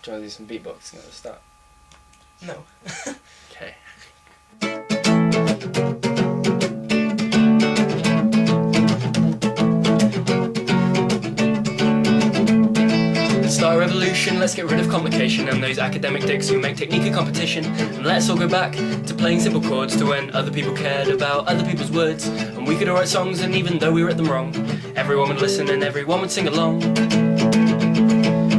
Do you want to do some beatboxing at the start? No. Okay. Let's start a revolution, let's get rid of complication and those academic dicks who make technique a competition. And let's all go back to playing simple chords, to when other people cared about other people's words. And we could all write songs, and even though we wrote them wrong, everyone would listen and everyone would sing along.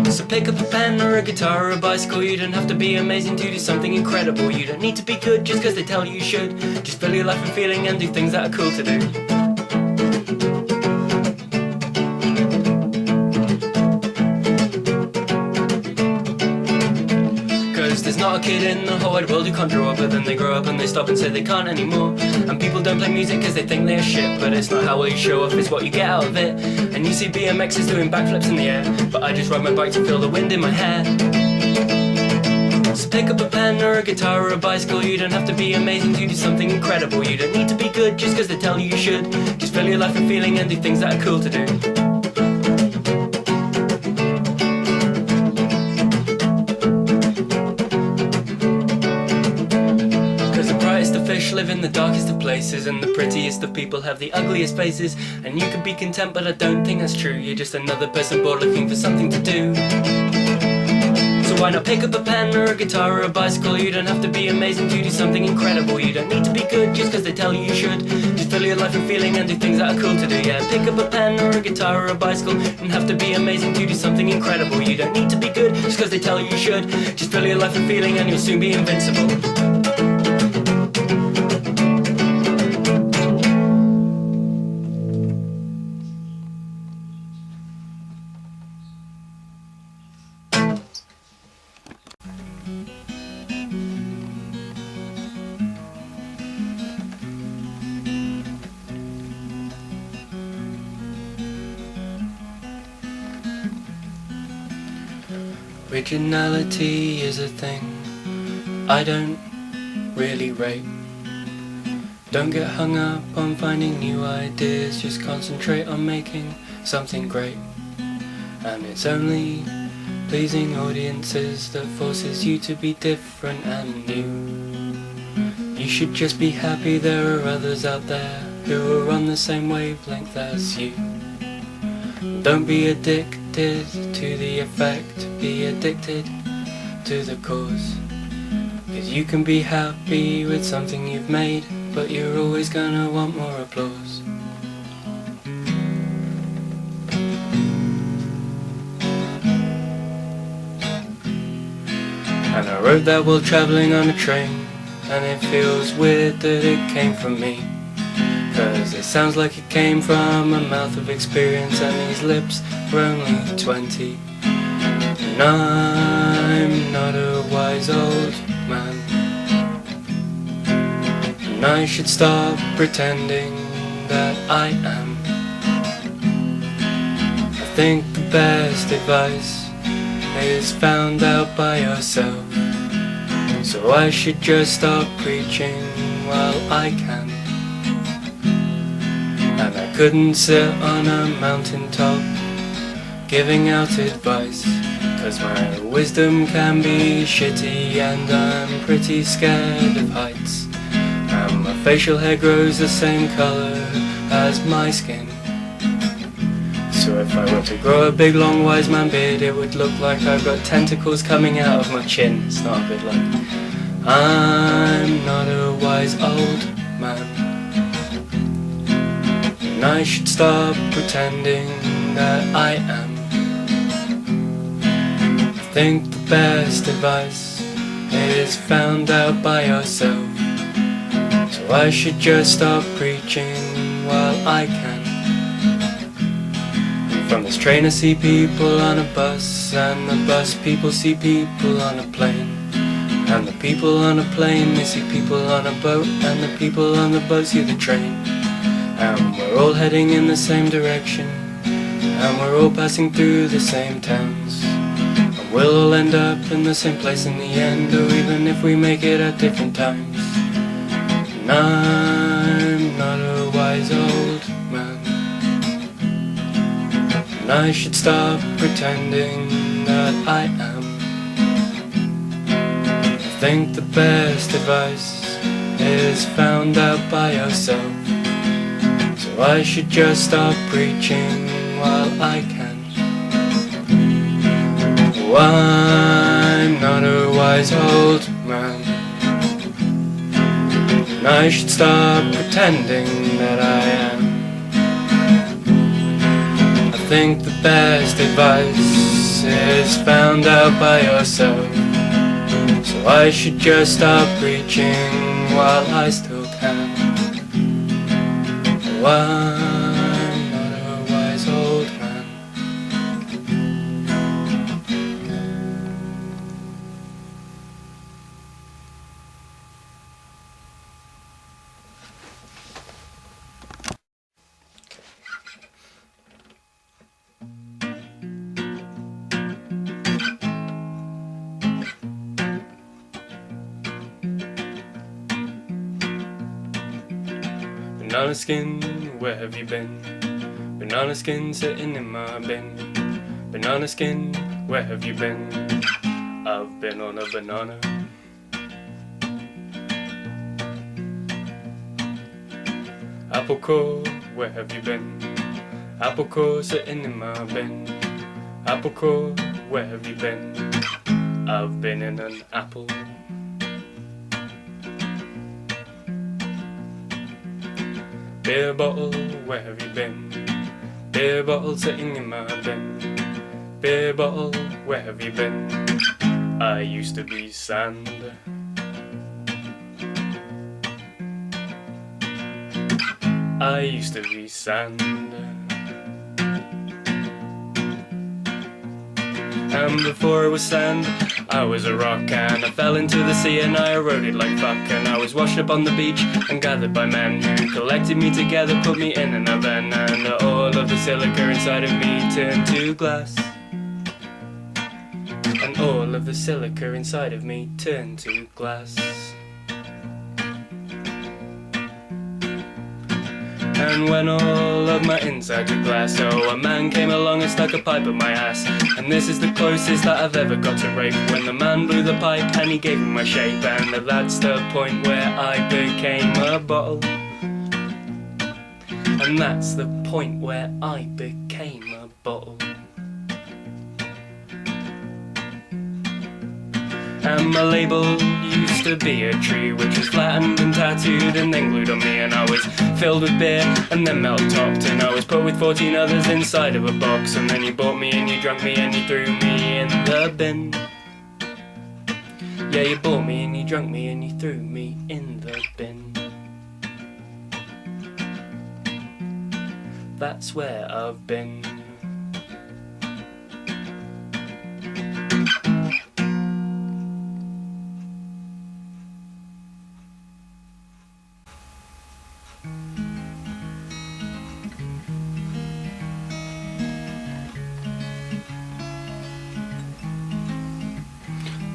So pick up a pen or a guitar or a bicycle. You don't have to be amazing to do something incredible. You don't need to be good just cause they tell you you should. Just fill your life with feeling and do things that are cool to do. Cause there's not a kid in the whole wide world who can't draw, but then they grow up and they stop and say they can't anymore. And people don't play music cause they think they're shit, but it's not how well you show off, it's what you get out of it. And you see BMXers doing backflips in the air, but I just ride my bike to feel the wind in my hair. So pick up a pen or a guitar or a bicycle. You don't have to be amazing to do something incredible. You don't need to be good just cause they tell you you should. Just fill your life with feeling and do things that are cool to do. Fish live in the darkest of places, and the prettiest of people have the ugliest faces. And you could be content, but I don't think that's true. You're just another person bored looking for something to do. So why not pick up a pen or a guitar or a bicycle? You don't have to be amazing to do something incredible. You don't need to be good just cause they tell you you should. Just fill your life with feeling and do things that are cool to do. Yeah, pick up a pen or a guitar or a bicycle. You don't have to be amazing to do something incredible. You don't need to be good just cause they tell you you should. Just fill your life with feeling and you'll soon be invincible. Originality is a thing I don't really rate. Don't get hung up on finding new ideas, just concentrate on making something great. And it's only pleasing audiences that forces you to be different and new. You should just be happy there are others out there who are on the same wavelength as you. Don't be addicted to the effect, be addicted to the cause. Cause you can be happy with something you've made, but you're always gonna want more applause. And I wrote that while travelling on a train, and it feels weird that it came from me. Cause it sounds like it came from a mouth of experience, and these lips were only 20. And I'm not a wise old man, and I should stop pretending that I am. I think the best advice is found out by yourself. So I should just stop preaching while I can. And I couldn't sit on a mountaintop giving out advice, cause my wisdom can be shitty and I'm pretty scared of heights. And my facial hair grows the same colour as my skin. So if I were to grow a big long wise man beard, it would look like I've got tentacles coming out of my chin. It's not a good look. I'm not a wise old man, and I should stop pretending that I am. I think the best advice is found out by yourself. So I should just stop preaching while I can. And from this train I see people on a bus, and the bus people see people on a plane. And the people on a plane, they see people on a boat, and the people on the boat see the train. And we're all heading in the same direction, and we're all passing through the same towns. And we'll all end up in the same place in the end, or even if we make it at different times. And I'm not a wise old man, and I should stop pretending that I am. think the best advice is found out by yourself. So I should just stop preaching while I can. Oh, I'm not a wise old man, and I should stop pretending that I am. I think the best advice is found out by yourself. So I should just stop preaching while I still can. Oh, I'm not a wise old man. Banana skin, where have you been? Banana skin sitting in my bin. Banana skin, where have you been? I've been on a banana. Apple core, where have you been? Apple core sitting in my bin. Apple core, where have you been? I've been in an apple. Beer bottle, where have you been? Beer bottle sitting in my bin. Beer bottle, where have you been? I used to be sand. I used to be sand. And before I was sand, I was a rock, and I fell into the sea and I eroded like fuck. And I was washed up on the beach and gathered by men who collected me together, put me in an oven, and all of the silica inside of me turned to glass. And all of the silica inside of me turned to glass. And when all of my insides were glass, so a man came along and stuck a pipe up my ass. And this is the closest that I've ever got to rape, when the man blew the pipe and he gave me my shape. And that's the point where I became a bottle. And that's the point where I became a bottle. And my label used to be a tree, which was flattened and tattooed and then glued on me. And I was filled with beer and then melt topped, and I was put with 14 others inside of a box. And then you bought me and you drunk me and you threw me in the bin. Yeah, you bought me and you drunk me and you threw me in the bin. That's where I've been.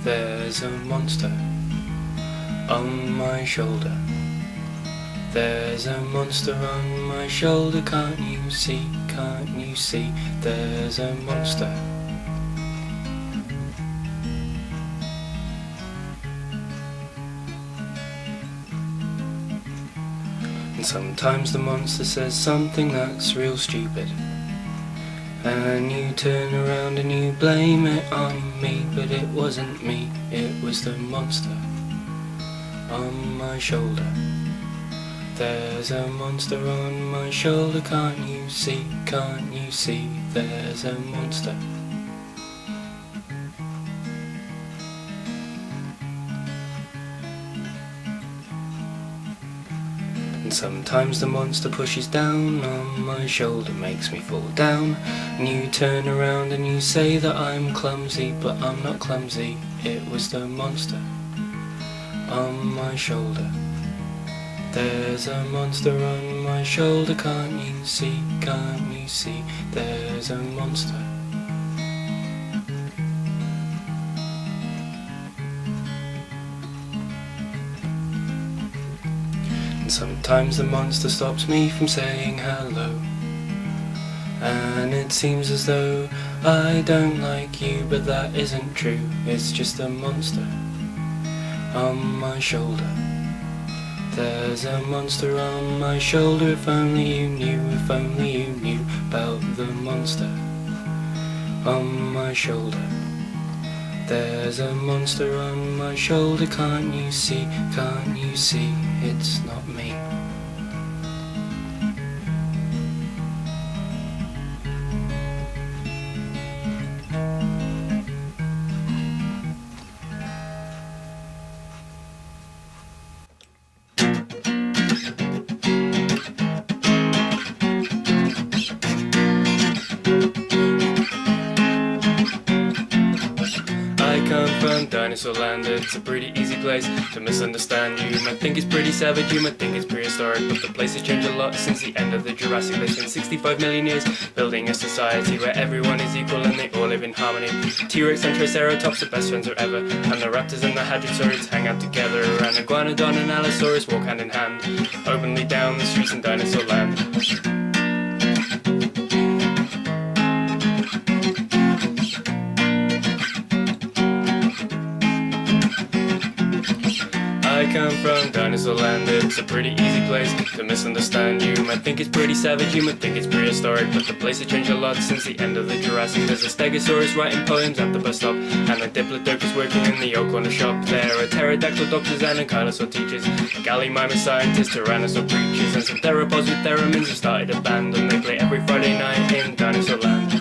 There's a monster on my shoulder. There's a monster on my shoulder, can't you see, can't you see? There's a monster. And sometimes the monster says something that's real stupid, and you turn around and you blame it on me, but it wasn't me, it was the monster on my shoulder. There's a monster on my shoulder, can't you see, can't you see? There's a monster. And sometimes the monster pushes down on my shoulder, makes me fall down, and you turn around and you say that I'm clumsy, but I'm not clumsy, it was the monster on my shoulder. There's a monster on my shoulder, can't you see, can't you see? There's a monster. And sometimes the monster stops me from saying hello, and it seems as though I don't like you, but that isn't true, it's just a monster on my shoulder. There's a monster on my shoulder. If only you knew, if only you knew about the monster on my shoulder. There's a monster on my shoulder. Can't you see, can't you see, it's not me. From Dinosaur Land, it's a pretty easy place to misunderstand. You might think it's pretty savage, you might think it's prehistoric, but the place has changed a lot since the end of the Jurassic. They spent 65 million years building a society where everyone is equal and they all live in harmony. T-Rex and Triceratops are best friends forever, and the raptors and the hadrosaurids hang out together, and Iguanodon and Allosaurus walk hand in hand, openly down the streets in Dinosaur Land. I come from Dinosaur Land, it's a pretty easy place to misunderstand. You might think it's pretty savage, you might think it's prehistoric, but the place has changed a lot since the end of the Jurassic. There's a Stegosaurus writing poems at the bus stop, and a Diplodocus working in the old corner shop. There are pterodactyl doctors and Ankylosaur teachers, Gallimimus scientists, Tyrannosaur preachers, and some theropods with theremins have started a band, and they play every Friday night in Dinosaur Land.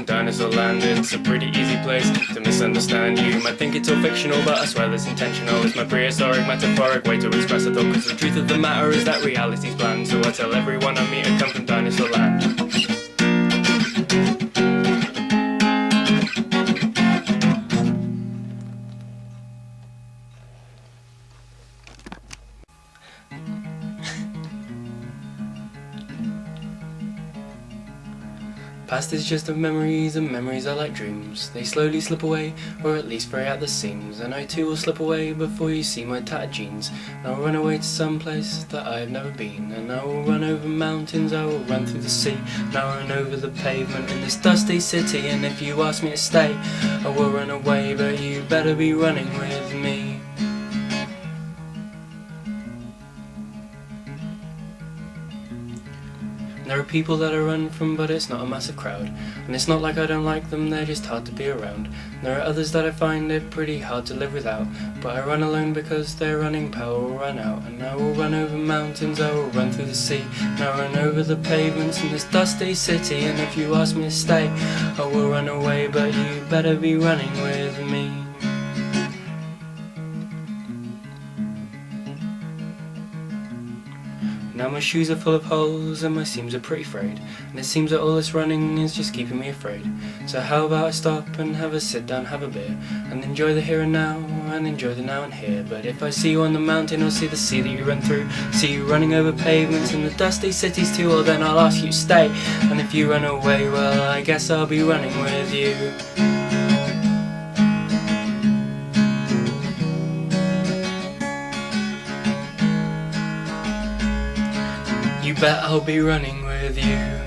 Dinosaur Land, it's a pretty easy place to misunderstand. You might think it's all fictional, but I swear that's intentional. It's my prehistoric, metaphoric way to express a thought, cause the truth of the matter is that reality's bland. So I tell everyone I meet I come from Dinosaur Land. Past is just of memories, and memories are like dreams. They slowly slip away, or at least fray out the seams. And I too will slip away before you see my tattered jeans. And I'll run away to some place that I have never been. And I will run over mountains, I will run through the sea. And I'll run over the pavement in this dusty city. And if you ask me to stay, I will run away, but you better be running with me. There are people that I run from, but it's not a massive crowd. And it's not like I don't like them, they're just hard to be around. And there are others that I find it pretty hard to live without. But I run alone because their running power will run out. And I will run over mountains, I will run through the sea. And I'll run over the pavements in this dusty city. And if you ask me to stay, I will run away, but you better be running with me. Now my shoes are full of holes and my seams are pretty frayed, and it seems that all this running is just keeping me afraid. So how about I stop and have a sit down, have a beer, and enjoy the here and now, and enjoy the now and here. But if I see you on the mountain or see the sea that you run through, see you running over pavements in the dusty cities too, well then I'll ask you to stay. And if you run away, well I guess I'll be running with you. You bet I'll be running with you.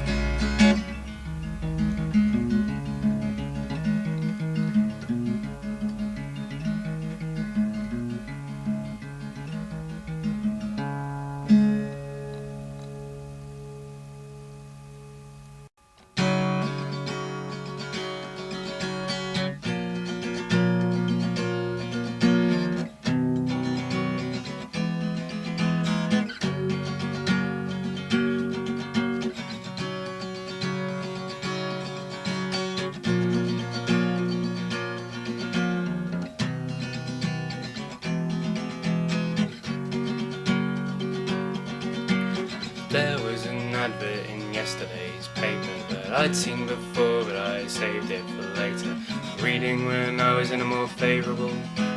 There was an advert in yesterday's paper that I'd seen before, but I saved it for later, reading when I was in a more favourable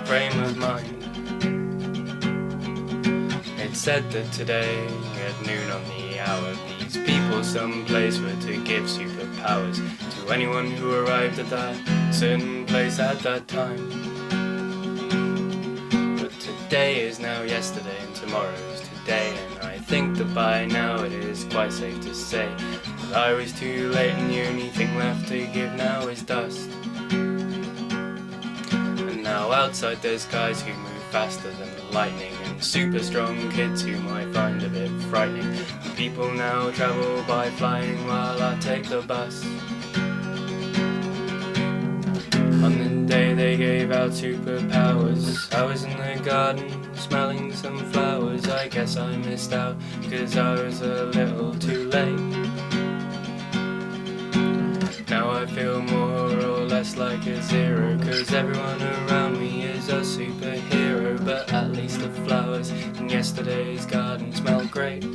frame of mind. It said that today, at noon on the hour, these people someplace were to give superpowers to anyone who arrived at that certain place at that time. But today is now yesterday and tomorrow is today, and I think the but by now it is quite safe to say that I was too late, and the only thing left to give now is dust. And now outside there's guys who move faster than lightning, and super strong kids whom I find a bit frightening. And people now travel by flying while I take the bus. On the day they gave out superpowers, I was in the garden smelling some flowers. I guess I missed out 'cause I was a little too late. Now I feel more or less like a zero, 'cause everyone around me is a superhero. But at least the flowers in yesterday's garden smell great.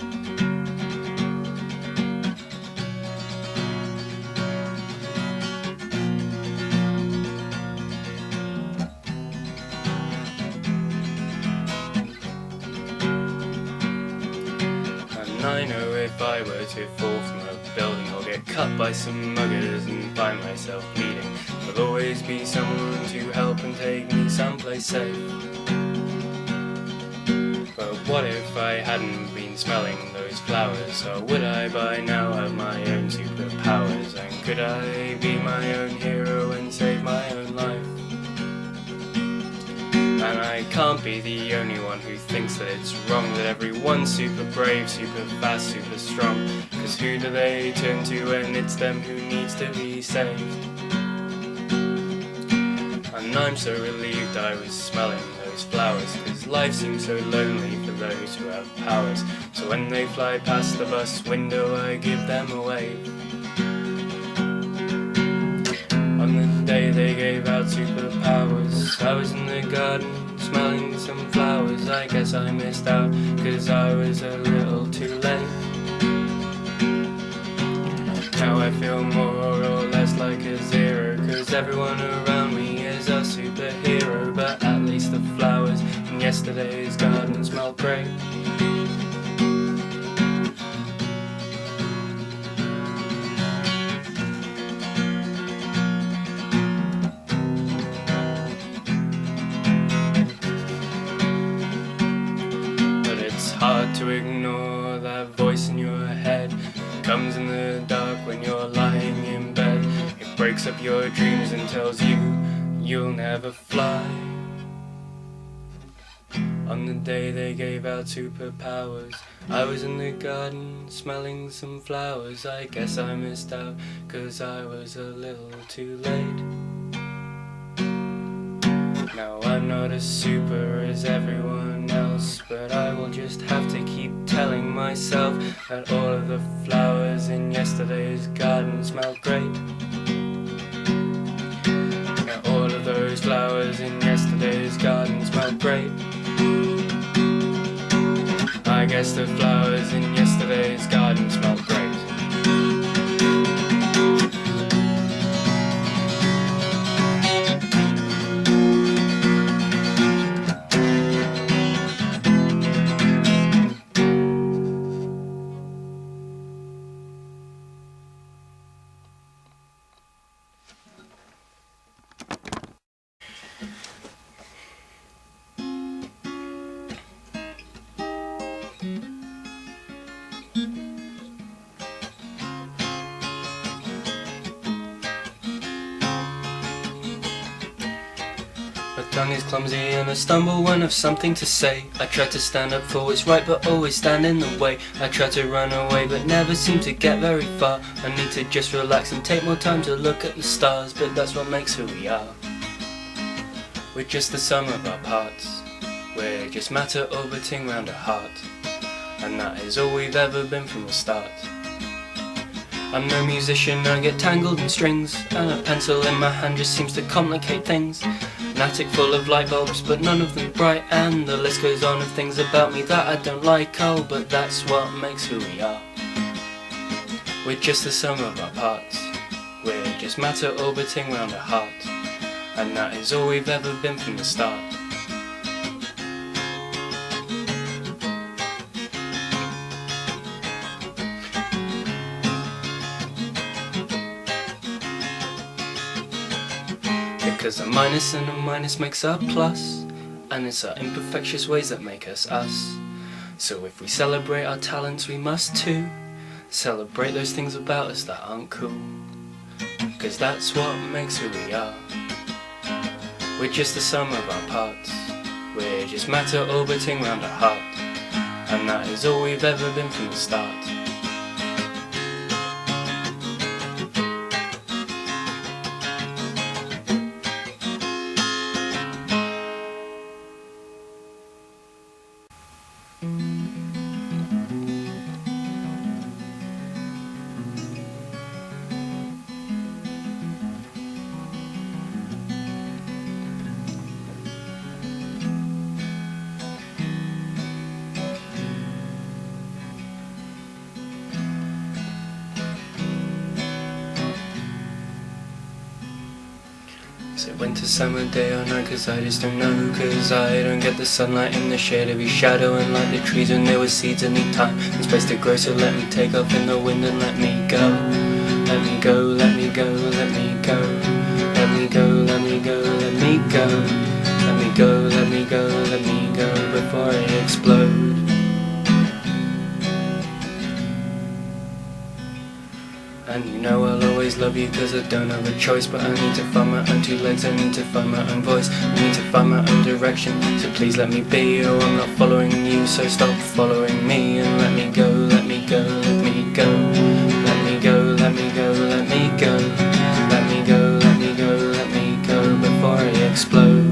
I know if I were to fall from a building or get cut by some muggers and find myself bleeding, there'll always be someone to help and take me someplace safe. But what if I hadn't been smelling those flowers? Or would I by now have my own superpowers? And could I be my own hero and save my own life? And I can't be the only one who thinks that it's wrong that everyone's super brave, super fast, super strong. 'Cause who do they turn to when it's them who needs to be saved? And I'm so relieved I was smelling those flowers, 'cause life seems so lonely for those who have powers. So when they fly past the bus window I give them a wave. On the day they gave out superpowers, I was in the garden smelling some flowers. I guess I missed out 'cause I was a little too late. Now I feel more or less like a zero, 'cause everyone around me is a superhero. But at least the flowers in yesterday's garden smell great. Hard to ignore that voice in your head. It comes in the dark when you're lying in bed. It breaks up your dreams and tells you you'll never fly. On the day they gave out superpowers, I was in the garden smelling some flowers. I guess I missed out 'cause I was a little too late. Now I'm not as super as everyone else, but I will just have to keep telling myself that all of the flowers in yesterday's garden smell great. Now all of those flowers in yesterday's garden smell great. I guess the flowers in yesterday's garden smell great. My tongue is clumsy and I stumble when I've something to say. I try to stand up for what's right but always stand in the way. I try to run away but never seem to get very far. I need to just relax and take more time to look at the stars, but that's what makes who we are. We're just the sum of our parts. We're just matter orbiting round a heart, and that is all we've ever been from the start. I'm no musician, I get tangled in strings, and a pencil in my hand just seems to complicate things. An attic full of light bulbs, but none of them bright, and the list goes on of things about me that I don't like. Oh, but that's what makes who we are. We're just the sum of our parts. We're just matter orbiting round a heart, and that is all we've ever been from the start. Because a minus and a minus makes a plus, and it's our imperfectious ways that make us us. So if we celebrate our talents, we must too celebrate those things about us that aren't cool. 'Cause that's what makes who we are. We're just the sum of our parts. We're just matter orbiting round our heart. And that is all we've ever been from the start. Is it winter, summer, day or night? 'Cause I just don't know. 'Cause I don't get the sunlight in the shade of your shadow. And like the trees when there were seeds, I need time and space to grow. So let me take off in the wind and let me go. Let me go, let me go, let me go. Let me go, let me go, let me go. Let me go, let me go, let me go before I explode. And you know I'll always love you 'cause I don't have a choice. But I need to find my own two legs, I need to find my own voice, I need to find my own direction. So please let me be, or I'm not following you. So stop following me and let me go, let me go, let me go. Let me go, let me go, let me go. Let me go, let me go, let me go before I explode.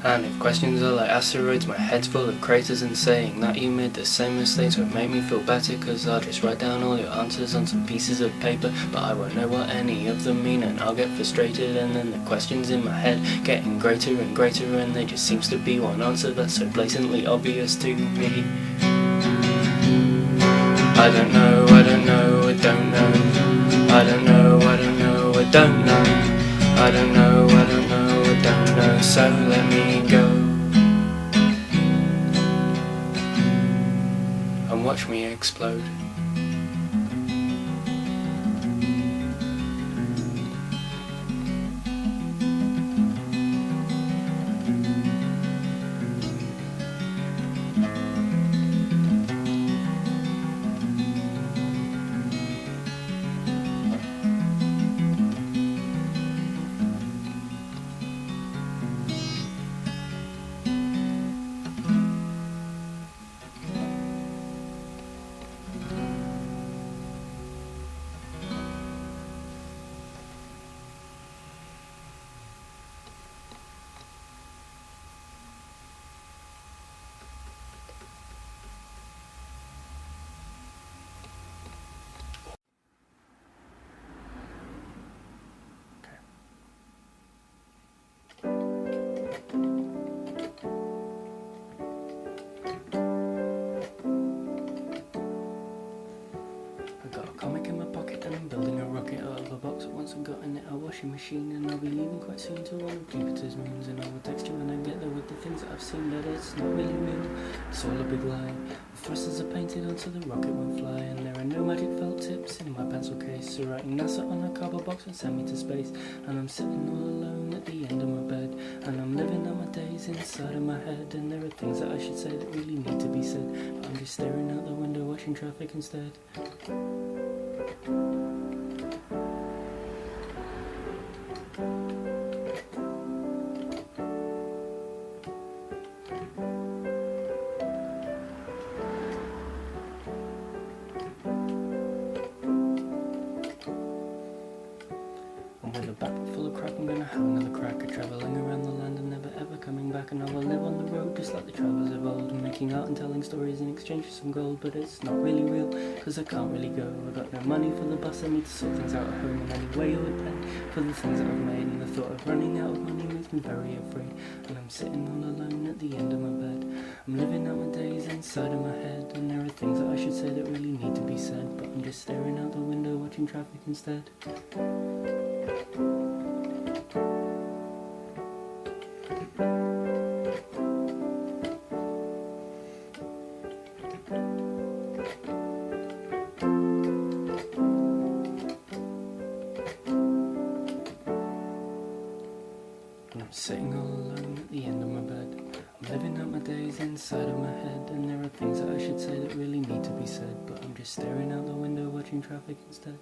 And if questions are like asteroids, my head's full of craters. And saying that you made the same mistakes won't make me feel better. 'Cause I'll just write down all your answers on some pieces of paper, but I won't know what any of them mean. And I'll get frustrated, and then the questions in my head getting greater and greater. And there just seems to be one answer that's so blatantly obvious to me. I don't know, I don't know, I don't know. I don't know, I don't know, I don't know. I don't know, I don't know, I don't know. So let me go and watch me explode. I've got a comic in my pocket and I'm building a rocket out of a box. Once I've got in it a washing machine, and I'll be leaving quite soon to one of Jupiter's moons. And I will text you when I get there with the things that I've seen, but it's not really real, it's all a big lie. The thrusters are painted onto the rocket won't fly, and there are no magic felt tips in my pencil case. So writing NASA on a cardboard box and send me to space. And I'm sitting all alone at the end of my bed, and I'm living out my days inside of my head. And there are things that I should say that really need to be said, but I'm just staring out the window watching traffic instead. And with a backpack full of crap, I'm gonna have another crack at travelling around the land and never ever coming back. And I will live on the road just like the travellers of old, making art and telling stories in exchange for some gold. But it's not really real, 'cause I can't really go. I got no money for the bus, I need to sort things out at home. And any way I would pay for the things that I've made, and the thought of running out of money makes me very afraid. And I'm sitting all alone at the end of my bed, I'm living out my days inside of my head. And there are things that I should say that really need to be said, but I'm just staring out the window watching traffic instead. And I'm sitting all alone at the end of my bed. I'm living out my days inside of my head, and there are things that I should say that really need to be said, but I'm just staring out the window watching traffic instead.